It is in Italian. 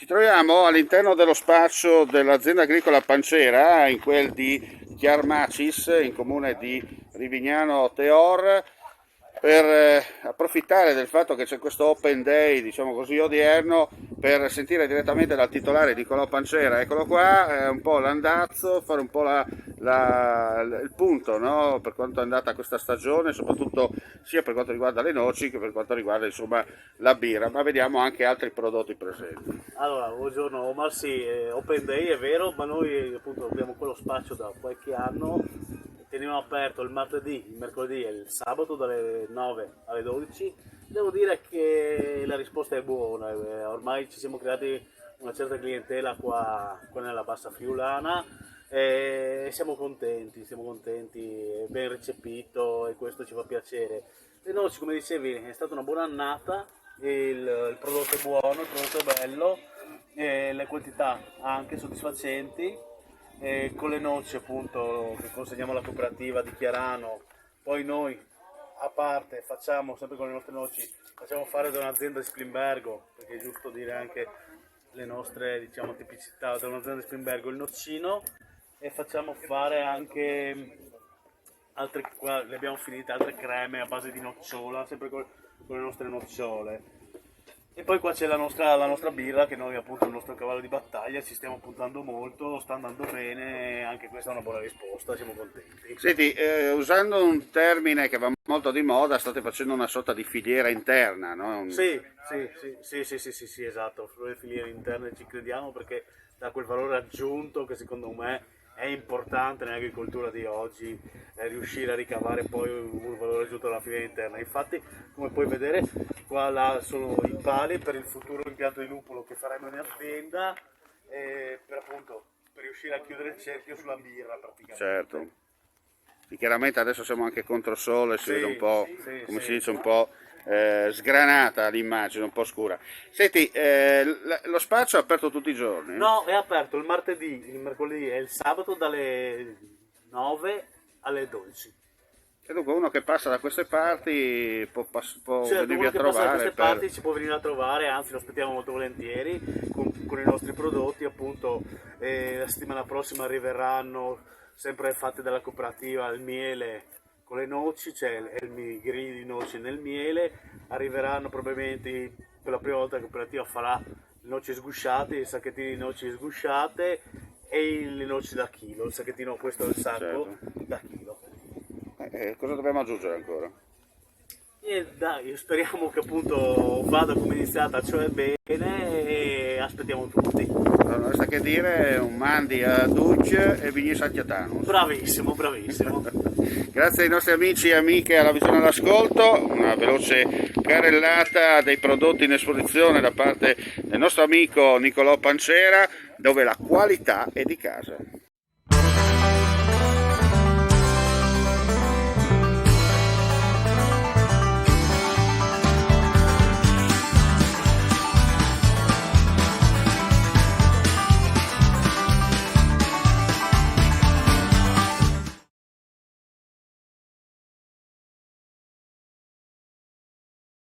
Ci troviamo all'interno dello spaccio dell'azienda agricola Pancera, in quel di Chiarmacis, in comune di Rivignano Teor, per approfittare del fatto che c'è questo Open Day, diciamo così, odierno, per sentire direttamente dal titolare Nicolò Pancera. Eccolo qua, un po' l'andazzo, fare un po' il punto, no? Per quanto è andata questa stagione, soprattutto sia per quanto riguarda le noci che per quanto riguarda insomma la birra, ma vediamo anche altri prodotti presenti. Allora, buongiorno Omar, sì, Open Day è vero, ma noi appunto abbiamo quello spazio da qualche anno, teniamo aperto il martedì, il mercoledì e il sabato dalle 9 alle 12. Devo dire che la risposta è buona, ormai ci siamo creati una certa clientela qua nella Bassa Friulana e siamo contenti, è ben recepito e questo ci fa piacere. Le noci, come dicevi, è stata una buona annata, il prodotto è buono, il prodotto è bello, e le quantità anche soddisfacenti, e con le noci appunto che consegniamo alla cooperativa di Chiarano, poi noi a parte facciamo sempre con le nostre noci, facciamo fare da un'azienda di Splimbergo, perché è giusto dire anche le nostre diciamo tipicità, da un'azienda di Splimbergo il nocino, e facciamo fare anche altre, qua le abbiamo finite, altre creme a base di nocciola, sempre con le nostre nocciole. E poi qua c'è la nostra birra, che noi appunto è il nostro cavallo di battaglia, ci stiamo puntando molto, sta andando bene, anche questa è una buona risposta, siamo contenti. Senti, usando un termine che va molto di moda, state facendo una sorta di filiera interna, no? Sì, esatto, sulle filiere interne ci crediamo perché dà quel valore aggiunto che secondo me è importante nell'agricoltura di oggi, riuscire a ricavare poi un valore aggiunto alla filiera interna. Infatti, come puoi vedere, qua sono i pali per il futuro impianto di lupolo che faremo in azienda, per riuscire a chiudere il cerchio sulla birra praticamente. Certo. Sì, chiaramente adesso siamo anche contro sole, si vede un po', come si dice, un po' sgranata l'immagine, un po' scura. Senti, lo spaccio è aperto tutti i giorni? No, è aperto il martedì, il mercoledì e il sabato dalle 9 alle 12. E dunque uno che passa da queste parti può Certo, venirvi uno a che passa da trovare queste parti ci può venire a trovare, anzi lo aspettiamo molto volentieri con i nostri prodotti, appunto la settimana prossima arriveranno sempre fatte dalla cooperativa il miele con le noci, cioè i gridi di noci nel miele, arriveranno probabilmente per la prima volta la cooperativa farà le noci sgusciate, i sacchettini di noci sgusciate e le noci da chilo, il sacchettino questo è il sacco Certo. da chilo. Cosa dobbiamo aggiungere ancora? E dai, speriamo che appunto vada come è iniziata, cioè bene, e aspettiamo tutti. Non resta che dire un mandi a Duce e Vigni Santiatanus. Bravissimo, bravissimo. Grazie ai nostri amici e amiche alla visione e all'ascolto, una veloce carrellata dei prodotti in esposizione da parte del nostro amico Nicolò Pancera, dove la qualità è di casa.